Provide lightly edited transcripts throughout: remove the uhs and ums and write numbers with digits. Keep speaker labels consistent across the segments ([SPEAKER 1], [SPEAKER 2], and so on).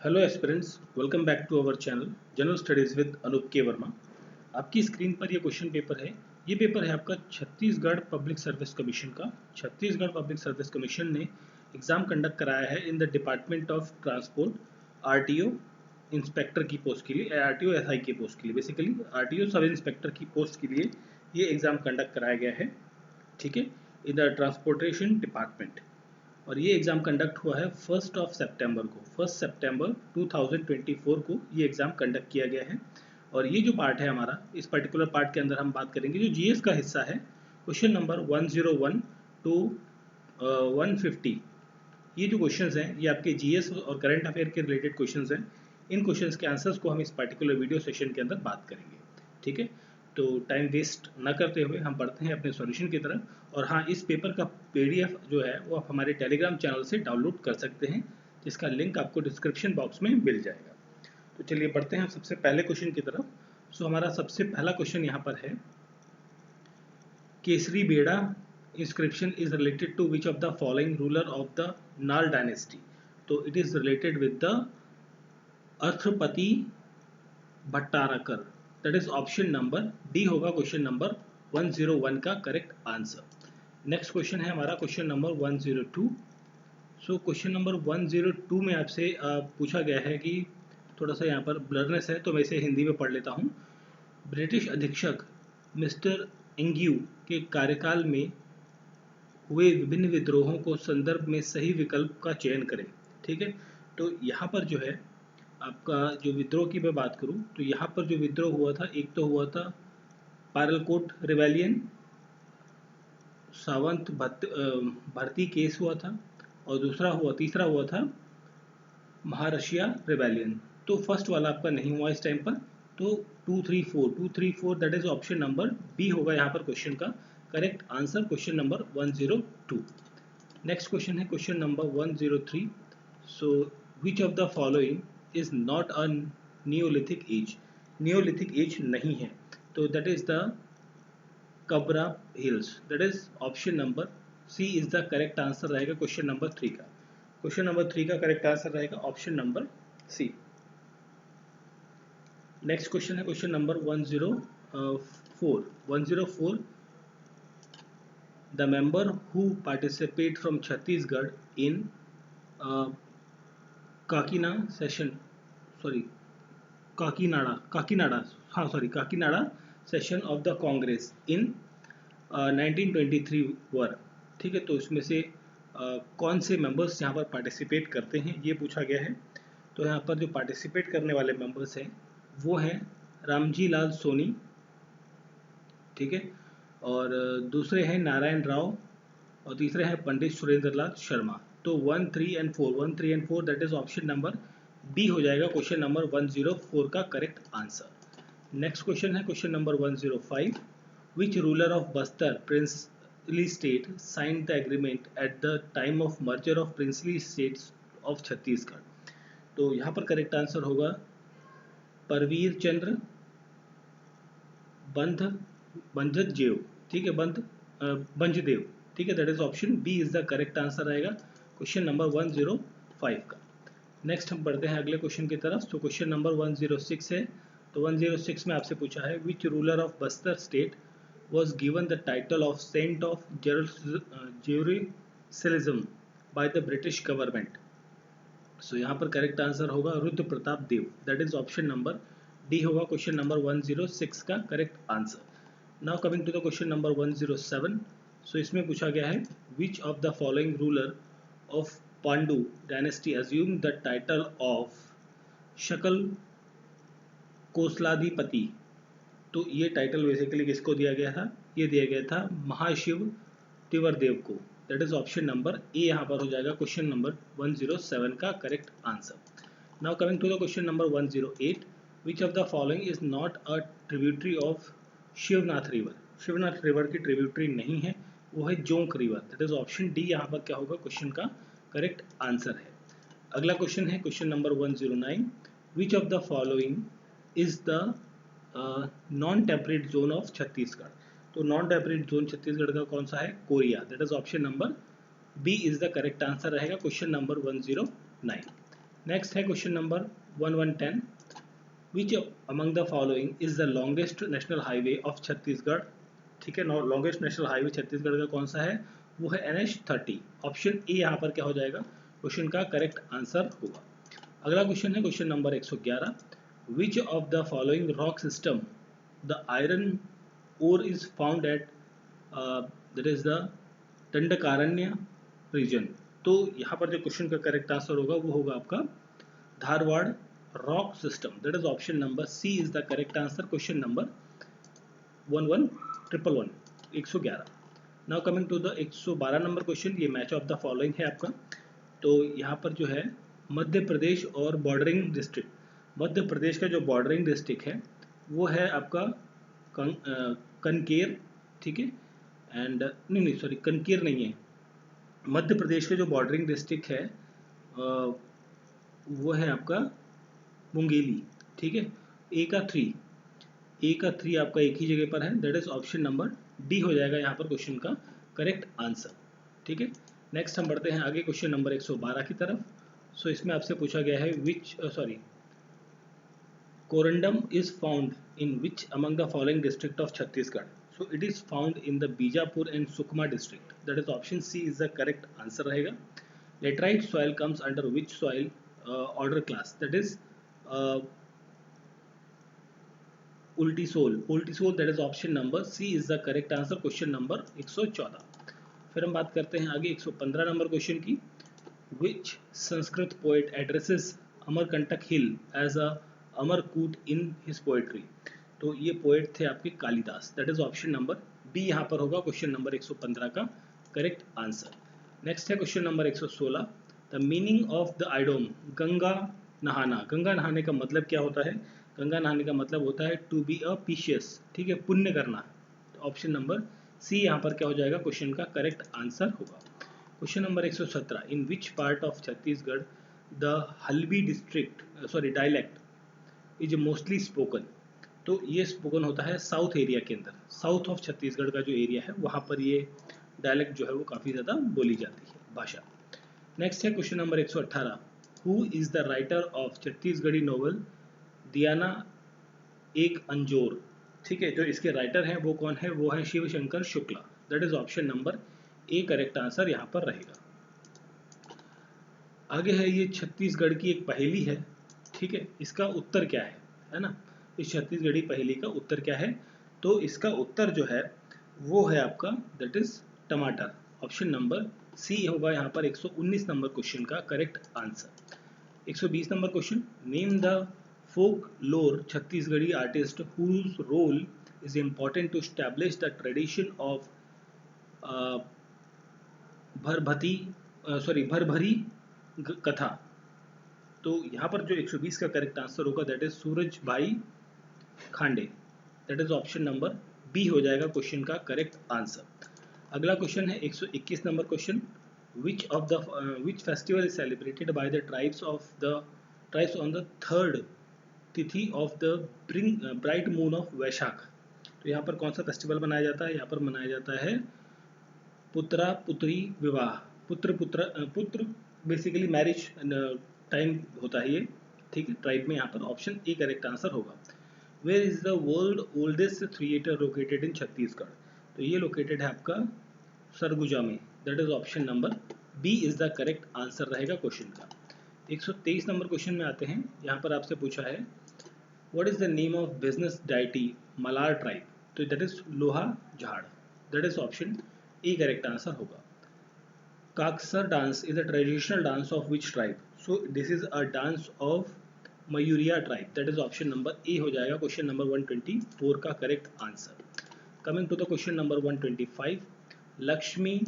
[SPEAKER 1] Hello aspirants, welcome back to our channel general studies with Anoop K Verma. आपकी screen पर ये question paper है। ये पेपर है आपका छत्तीसगढ़ पब्लिक सर्विस कमीशन का। छत्तीसगढ़ पब्लिक सर्विस कमीशन ने एग्ज़ाम कंडक्ट कराया है in the department of transport RTO inspector की पोस्ट के लिए, आरटीओ एसआई की पोस्ट के लिए, बेसिकली आरटीओ सब इंस्पेक्टर की पोस्ट के लिए ये एग्ज़ाम कंडक्ट कराया गया है। ठीक है, इन द ट्रांसपोर्टेशन डिपार्टमेंट। और ये एग्ज़ाम कंडक्ट हुआ है 1 सितंबर को, 1 सितंबर 2024 को ये एग्ज़ाम कंडक्ट किया गया है। और ये जो पार्ट है हमारा, इस पर्टिकुलर पार्ट के अंदर हम बात करेंगे जो जीएस का हिस्सा है। क्वेश्चन नंबर 101 टू 150, ये जो क्वेश्चंस हैं ये आपके जीएस और करंट अफेयर के रिलेटेड क्वेश्चंस हैं। इन क्वेश्चंस के आंसर्स को हम इस पर्टिकुलर वीडियो सेशन के अंदर बात करेंगे। ठीक है, तो टाइम वेस्ट ना करते हुए हम बढ़ते हैं अपने सॉल्यूशन की तरफ। और हाँ, इस पेपर का पीडीएफ जो है वो आप हमारे टेलीग्राम चैनल से डाउनलोड कर सकते हैं, जिसका लिंक आपको डिस्क्रिप्शन बॉक्स में मिल जाएगा। तो चलिए बढ़ते हैं सबसे पहले क्वेश्चन की तरफ। सो हमारा सबसे पहला क्वेश्चन यहाँ पर है, केसरी बेड़ा inscription is related to which of the following ruler of the Nal dynasty? तो it is related with the Arthapati Bhattarakar, that is option number D होगा क्वेश्चन नंबर 101 का करेक्ट आंसर। नेक्स्ट क्वेश्चन है हमारा question number 102। So question number 102 में आपसे पूछा गया है कि थोड़ा सा यहाँ पर ब्लरनेस है तो मैं इसे हिंदी में पढ़ लेता हूँ। ब्रिटिश अधीक्षक मिस्टर इंग्यू के कार्यकाल में हुए विभिन्न विद्रोहों को संदर्भ में सही विकल्प का चयन करें। ठीक है, तो यहाँ पर जो है आपका जो विद्रोह की मैं बात करूँ तो यहाँ पर जो विद्रोह हुआ था, एक तो हुआ था पारलकोट रिवेलियन, सावंत भर्ती केस हुआ था, और तीसरा हुआ था महारशिया रिवेलियन। तो फर्स्ट वाला आपका नहीं हुआ इस टाइम पर, तो 234 that is option number B होगा यहाँ पर क्वेश्चन का correct answer, question number 102। Next question है question number 103। So which of the following is not a neolithic age? Neolithic age नहीं है, तो that is the Kabra hills, that is option number C is the correct answer रहेगा question number 3 का। Question number 3 का correct answer रहेगा option number C. Next question है question number 104। The member who participate from Chhattisgarh in Kakinada session of the Congress in 1923 were. ठीक है, तो इसमें से कौन से मेंबर्स यहाँ पर पार्टिसिपेट करते हैं ये पूछा गया है। तो यहाँ पर जो पार्टिसिपेट करने वाले मेंबर्स हैं वो हैं रामजी लाल सोनी, ठीक है, और दूसरे हैं नारायण राव, और तीसरे हैं पंडित सुरेंद्र लाल शर्मा। तो 1, 3 and 4 that is option number B हो जाएगा क्वेश्चन नंबर 104 का करेक्ट आंसर। नेक्स्ट क्वेश्चन है question number 105। Which ruler of Bastar princely state signed the agreement at the time of merger of princely states of Chhattisgarh? तो यहाँ पर correct answer होगा परवीर चंद्र बंधदेव, ठीक है, बंजदेव, ठीक है, that is option B is the correct answer रहेगा क्वेश्चन नंबर 105 का। नेक्स्ट हम बढ़ते हैं अगले क्वेश्चन की तरफ। तो क्वेश्चन नंबर 106 है। तो 106 में आपसे पूछा है विच ruler of Bastar state was given the title of Saint of Jerusalem by the British government? So यहाँ पर करेक्ट आंसर होगा Rudra Pratap Dev, that is option number D होगा क्वेश्चन नंबर 106 का correct answer. Now coming to the question number 107। So इसमें पूछा गया है which of the following ruler of Pandu dynasty assume the title of Sakal Kosaladhipati? तो ये टाइटल बेसिकली किसको दिया गया था? ये दिया गया था महाशिव तिवरदेव को, that is option number A यहाँ पर हो जाएगा क्वेश्चन नंबर 107 का correct answer. Now coming to the question number 108। Which of the following is not a tributary of Shivnath river? Shivnath river की ट्रिब्यूटरी नहीं है, वो है Jonk river, that is option D यहाँ पर क्या होगा क्वेश्चन का करेक्ट आंसर है। अगला क्वेश्चन है question number 109। Which of the following is the non temperate zone of Chhattisgarh? तो नॉन टेम्परेट जोन छत्तीसगढ़ का कौन सा है? Korea, that is option number B is the correct answer रहेगा क्वेश्चन नंबर 109। नेक्स्ट है question number 1110, which among the following is the longest national highway of Chhattisgarh. ठीक है, longest national highway Chhattisgarh का कौन सा है, वो है NH30। ऑप्शन ए यहाँ पर क्या हो जाएगा, क्वेश्चन का करेक्ट आंसर होगा। अगला क्वेश्चन है question number 111, which of the following rock system the iron ore is found at that is the Dandakaranya region. तो यहाँ पर जो क्वेश्चन का करेक्ट आंसर होगा वो होगा आपका Dharwar rock system, that is option number C is the correct answer. Question number 111 now coming to the 112 number question, ये मैच ऑफ द फॉलोइंग है आपका। तो यहाँ पर जो है मध्य प्रदेश और बॉर्डरिंग डिस्ट्रिक्ट, मध्य प्रदेश का जो बॉर्डरिंग डिस्ट्रिक्ट है वो है आपका कनकेर। ठीक है, एंड नहीं सॉरी, कनकेर नहीं है, मध्य प्रदेश का जो बॉर्डरिंग डिस्ट्रिक्ट है वो है आपका मुंगेली। ठीक है, ए का थ्री आपका एक ही जगह पर है, that is option number D हो जाएगा यहाँ पर क्वेश्चन का करेक्ट आंसर। ठीक है, नेक्स्ट हम बढ़ते हैं आगे क्वेश्चन नंबर 112 की तरफ। सो इसमें आपसे पूछा गया है which corundum is found in which among the following district of Chhattisgarh. So it is found in the Bijapur and Sukma district, that is option C is the correct answer रहेगा। Laterite soil comes under which soil order class, that is ultisol, that is option number C is the correct answer. Question number 114। फिर हम बात करते हैं आगे 115 number question की, which Sanskrit poet addresses Amarkantak hill as a Amarkut in his poetry. तो ये poet थे आपके Kalidas, that is option number B यहाँ पर होगा क्वेश्चन नंबर 115 का करेक्ट आंसर। नेक्स्ट है question number 116, the meaning of the idiom Ganga नहाना। गंगा नहाने का मतलब क्या होता है, गंगा नहाने का मतलब होता है टू बी अ पिशियस। ठीक है, पुण्य करना। तो ऑप्शन नंबर सी यहाँ पर क्या हो जाएगा, क्वेश्चन का करेक्ट आंसर होगा। Question number 117, in which part of Chhattisgarh the Halbi district dialect is mostly spoken. तो ये स्पोकन होता है साउथ एरिया के अंदर, साउथ ऑफ छत्तीसगढ़ का जो एरिया है वहाँ पर ये डायलेक्ट जो है वो काफ़ी ज़्यादा बोली जाती है भाषा। नेक्स्ट है question number 118, who is the writer of Chhattisgarhi novel Diyana Ek Anjor. ठीक है, जो इसके राइटर हैं वो कौन है, वो है Shiv Shankar Shukla, that is option number A correct answer यहाँ पर रहेगा। आगे है ये छत्तीसगढ़ की एक पहेली है। ठीक है, इसका उत्तर क्या है ना, इस छत्तीसगढ़ी पहेली का उत्तर क्या है, तो इसका उत्तर जो है वो है आपका दैट इज टमाटर। ऑप्शन नंबर सी होगा यहाँ पर 119 नंबर क्वेश्चन का correct answer. 120 number question, name the folk lore Chhattisgarhi artist whose role is important to establish the tradition of uh, भरभरी कथा। तो यहाँ पर जो 120 का करेक्ट आंसर होगा दैट इज सूरज भाई Khande, that is option number B हो जाएगा क्वेश्चन का करेक्ट आंसर। अगला क्वेश्चन है 121 number question, which festival is celebrated by the tribes on the third tithi of the bright moon of Vaishakh. तो यहाँ पर कौन सा फेस्टिवल मनाया जाता है, यहाँ पर मनाया जाता है पुत्रा पुत्री विवाह, पुत्र बेसिकली मैरिज टाइम होता है ये। ठीक है, ट्राइब में यहाँ पर ऑप्शन ए करेक्ट आंसर होगा। Where is the world oldest theatre located in Chhattisgarh. तो ये लोकेटेड है आपका सरगुजा में, that is option number B is the correct answer रहेगा क्वेश्चन का। 123 नंबर क्वेश्चन में आते हैं, यहाँ पर आपसे पूछा है what is the name of business deity Malar tribe। तो that is लोहा झाड़, that is option A correct answer होगा। Kaksar dance is a traditional dance of which tribe। so this is a dance of Mayuriya tribe, that is option number A हो जाएगा question number 124 का correct answer. Coming to the question number 125, Lakshmi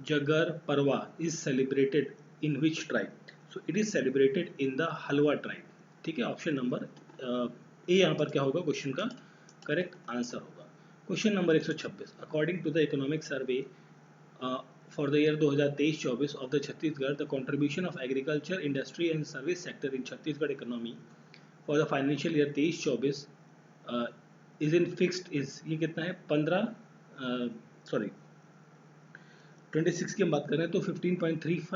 [SPEAKER 1] Jagar परवा is celebrated in which tribe. So it is celebrated in the Halba tribe. ठीक है, option number A यहाँ पर क्या होगा, क्वेश्चन का करेक्ट आंसर होगा। Question number 126, according to the economic survey for the year 2023-24 of the Chhattisgarh, the contribution of agriculture industry and service sector in Chhattisgarh economy for the financial year 23-24 is in fixed is, ये कितना है 15 sorry 26 की हम बात करें तो 15.35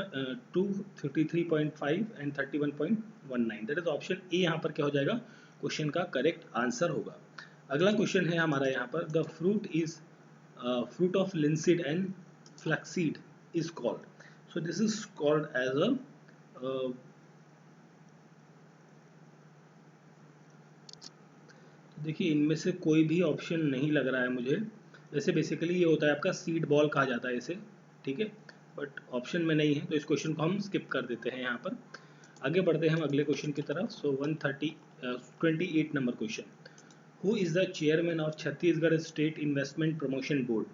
[SPEAKER 1] to 53.5 and 31.19, that is option A यहाँ पर क्या हो जाएगा क्वेश्चन का करेक्ट आंसर होगा। अगला क्वेश्चन है हमारा यहाँ पर, the fruit of linseed and flaxseed is called, so this is called as a देखिए इनमें से कोई भी ऑप्शन नहीं लग रहा है मुझे, वैसे बेसिकली ये होता है आपका सीड बॉल कहा जाता है इसे, ठीक है, बट ऑप्शन में नहीं है तो इस क्वेश्चन को हम स्किप कर देते हैं। यहाँ पर आगे बढ़ते हैं हम अगले क्वेश्चन की तरफ। So 28 number question, who is the chairman of Chhattisgarh state investment promotion board,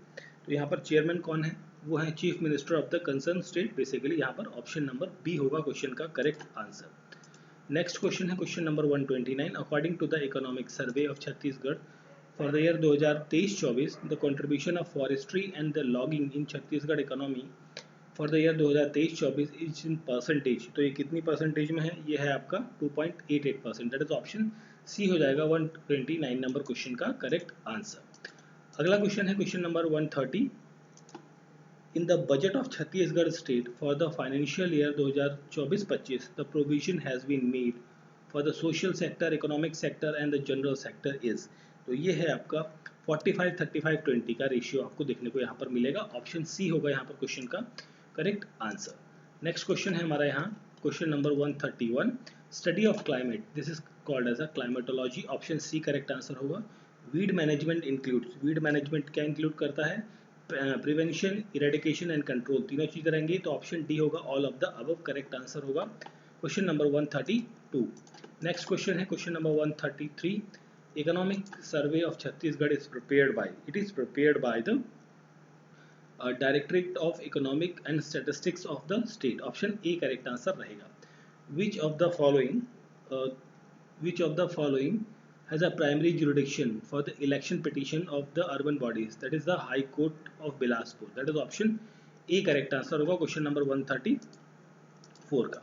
[SPEAKER 1] तो यहाँ पर चेयरमैन कौन है, वो है chief minister of the concern state, basically यहाँ पर ऑप्शन नंबर बी होगा क्वेश्चन का करेक्ट आंसर। नेक्स्ट क्वेश्चन है question number 129, according to the economic survey of Chhattisgarh for the year 2023-24 the contribution of forestry and the logging in Chhattisgarh economy for the year 2023-24 is in percentage, तो ये कितनी percentage में है, ये है आपका 2.88%, that is option सी हो जाएगा 129 नंबर क्वेश्चन का करेक्ट आंसर। अगला क्वेश्चन है question number 130, in the budget of Chhattisgarh state for the financial year 2024-25 the provision has been made for the social sector, economic sector and the general sector is, तो ये है आपका 45-35-20 का ratio आपको देखने को यहाँ पर मिलेगा, ऑप्शन सी होगा यहाँ पर क्वेश्चन का करेक्ट आंसर। नेक्स्ट क्वेश्चन है हमारा यहाँ question number 131, study of climate, this is called as a climatology, option C correct answer होगा। Weed management includes, weed management क्या इंक्लूड करता है, प्रिवेंशन, इरेडिकेशन एंड कंट्रोल, तीनों चीज़ें रहेंगी, तो ऑप्शन डी होगा all of the above correct answer होगा क्वेश्चन नंबर 132। नेक्स्ट क्वेश्चन है question number 133, economic survey of Chhattisgarh is prepared by, it is prepared by the directorate of economic and statistics of the state, option A correct answer रहेगा। Which of the following has a primary jurisdiction for the election petition of the urban bodies, that is the High Court of Bilaspur, that is option A correct answer होगा question number 134 का।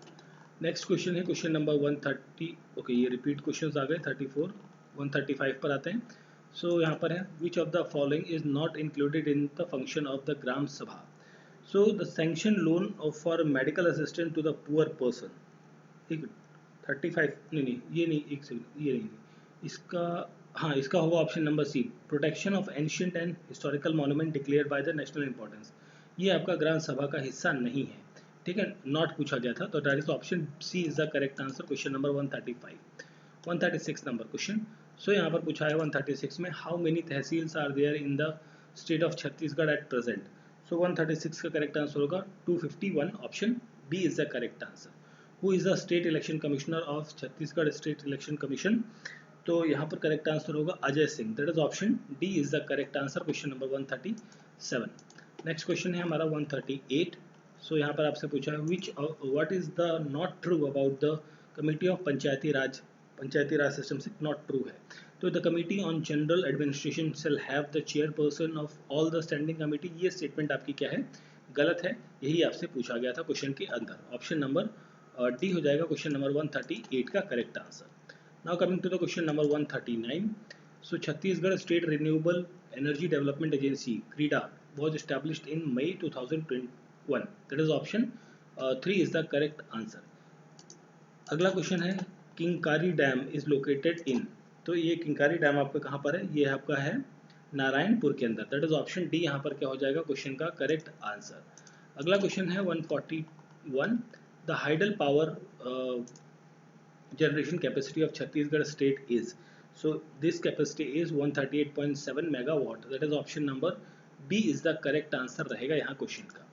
[SPEAKER 1] Next question है question number 130, okay ये repeat questions आ गए, 34 135 पर आते हैं। सो यहाँ पर है, which of the following is not included in the function of the gram sabha, so the sanction loan for medical assistant to the poor person, ठीक है 35 नहीं ये नहीं, एक सेकंड ये नहीं, इसका हाँ इसका होगा option number C, protection of ancient and historical monument declared by the national importance, ये आपका ग्राम सभा का हिस्सा नहीं है, ठीक है, नॉट पूछा गया था, तो that is option C is the correct answer question number 135। 136 नंबर क्वेश्चन, सो यहाँ पर पूछा है 136 में, how many tehsils are there in the state of Chhattisgarh at present, so 136 का करेक्ट आंसर होगा 251, option B is the correct answer. Who is the state election commissioner of Chhattisgarh state election commission, तो यहाँ पर करेक्ट आंसर होगा Ajay Singh, that is option D is the correct answer question number 137। Next question है हमारा 138, सो यहाँ पर आपसे पूछा है, what is the not true about the committee of Panchayati Raj system से नॉट ट्रू है, तो the committee on general administration shall have the chairperson of all the standing committee, ये स्टेटमेंट आपकी क्या है, गलत है, यही आपसे पूछा गया था क्वेश्चन के अंदर, ऑप्शन नंबर डी हो जाएगा क्वेश्चन नंबर 138 का correct answer. Now coming to the question number 139. So Chhattisgarh State Renewable Energy Development Agency (CREDA) was established in May 2021. That is option 3 is the correct answer. अगला question है, किंकारी dam is located in, तो ये किंकारी dam आपका कहाँ पर है, ये आपका है नारायणपुर के अंदर, दैट इज ऑप्शन डी यहाँ पर क्या हो जाएगा क्वेश्चन का करेक्ट आंसर। अगला क्वेश्चन है 141, the hydel power generation capacity of Chhattisgarh state is, so this capacity is 138.7 megawatt, that is option number B is the correct answer रहेगा यहाँ क्वेश्चन का।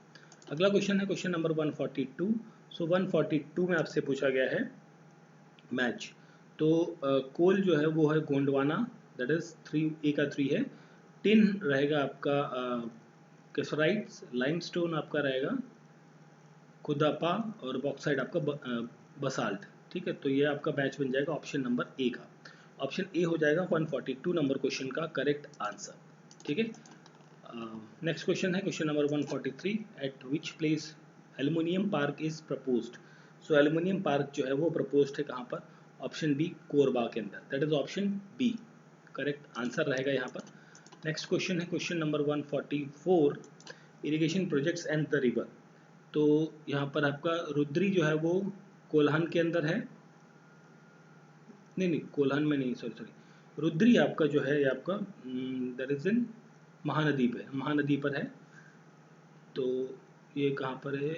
[SPEAKER 1] अगला क्वेश्चन है क्वेश्चन नंबर 142, सो 142 में आपसे पूछा गया है मैच, तो कोल जो है वो है गोंडवाना, दैट इज 3 का 3 है, टिन रहेगा आपका कैसराइट्स, लाइमस्टोन आपका रहेगा खुदापा और बॉक्साइड आपका बसाल्ट, ठीक है, तो ये आपका बैच बन जाएगा ऑप्शन नंबर ए का, ऑप्शन ए हो जाएगा 142 नंबर क्वेश्चन का करेक्ट आंसर, ठीक है। नेक्स्ट क्वेश्चन है question number 143, eight which place aluminium park is proposed, so aluminium park जो है वो प्रपोज्ड है कहाँ पर, ऑप्शन बी कोरबा के अंदर, that is option B correct answer रहेगा यहाँ पर। नेक्स्ट क्वेश्चन है question number 144, irrigation projects and the river. तो यहाँ पर आपका रुद्री जो है वो कोल्हान के अंदर है, नहीं कोल्हान में नहीं, सॉरी रुद्री आपका जो है ये आपका दैट इज इन महानदी पे, महानदी पर है। तो ये कहाँ पर है,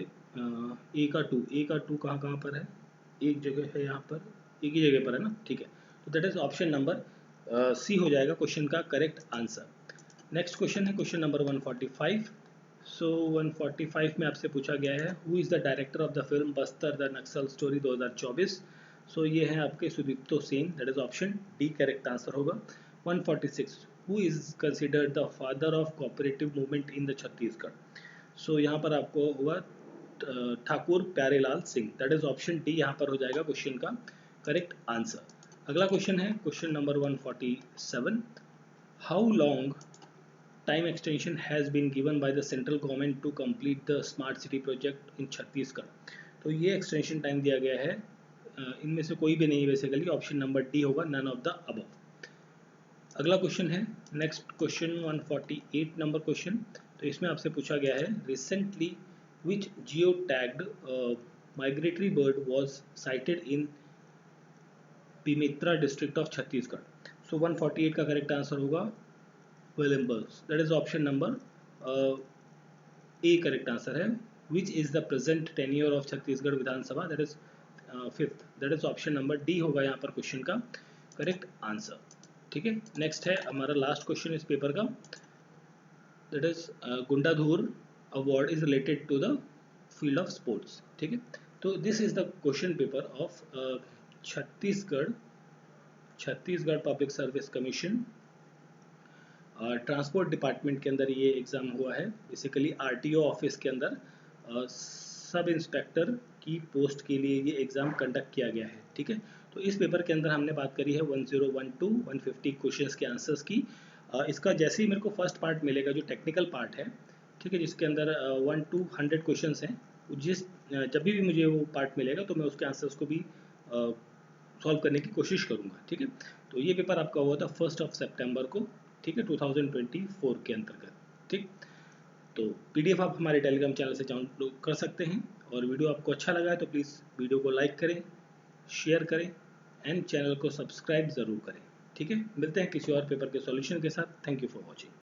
[SPEAKER 1] ए का टू कहाँ कहाँ पर है, एक जगह है यहाँ पर, एक ही जगह पर है ना, ठीक है। तो that is option number C हो जाएगा क्वेश्चन का करेक्ट आंसर। नेक्स्ट क्वेश्चन है क्वेश्चन नंबर 145। सो 145 में आपसे पूछा गया है who is the director of the film Bastar the Naxal story 2024। So ये है आपके Sudipto Sen, that is option D correct answer होगा। 146 who is considered the father of cooperative movement in the Chhattisgarh. So यहाँ पर आपको हुआ Thakur Pyarelal Singh, that is option D यहाँ पर हो जाएगा क्वेश्चन का करेक्ट आंसर। अगला क्वेश्चन है question number 147। How long time extension has been given by the central government to complete the smart city project in Chhattisgarh. तो ये एक्सटेंशन टाइम दिया गया है, इनमें से कोई भी नहीं बेसिकली, ऑप्शन नंबर डी होगा, नन ऑफ द अबव। अगला क्वेश्चन है नेक्स्ट क्वेश्चन 148 नंबर क्वेश्चन। तो इसमें आपसे पूछा गया है recently which geo tagged migratory bird was sighted in Bemetara district of Chhattisgarh. So 148 का करेक्ट आंसर होगा Williamberg, that is option number A correct answer है। Which is the present tenure of Chhattisgarh Vidhan Sabha, that is fifth, that is option number D होगा यहाँ पर question का correct answer. ठीक है, next है हमारा लास्ट क्वेश्चन इस पेपर का, that is Gundadhur award is related to the field of sports. ठीक है, तो this is the question paper of Chhattisgarh public service commission transport department के अंदर ये एग्ज़ाम हुआ है। बेसिकली आरटीओ ऑफिस के अंदर सब इंस्पेक्टर की पोस्ट के लिए ये एग्ज़ाम कंडक्ट किया गया है। ठीक है, तो इस पेपर के अंदर हमने बात करी है 1012 150 क्वेश्चंस के आंसर्स की। इसका जैसे ही मेरे को फर्स्ट पार्ट मिलेगा जो टेक्निकल पार्ट है, ठीक है, जिसके अंदर 1 to 100 क्वेश्चंस हैं, जब भी मुझे वो पार्ट मिलेगा तो मैं उसके आंसर्स को भी सॉल्व करने की कोशिश करूँगा। ठीक है, तो ये पेपर आपका हुआ था 1 सितंबर को, ठीक है, 2024 के अंतर्गत। ठीक, तो पीडीएफ आप हमारे टेलीग्राम चैनल से डाउनलोड कर सकते हैं। और वीडियो आपको अच्छा लगा है तो प्लीज़ वीडियो को लाइक करें, शेयर करें एंड चैनल को सब्सक्राइब ज़रूर करें। ठीक है, मिलते हैं किसी और पेपर के सॉल्यूशन के साथ। Thank you for watching.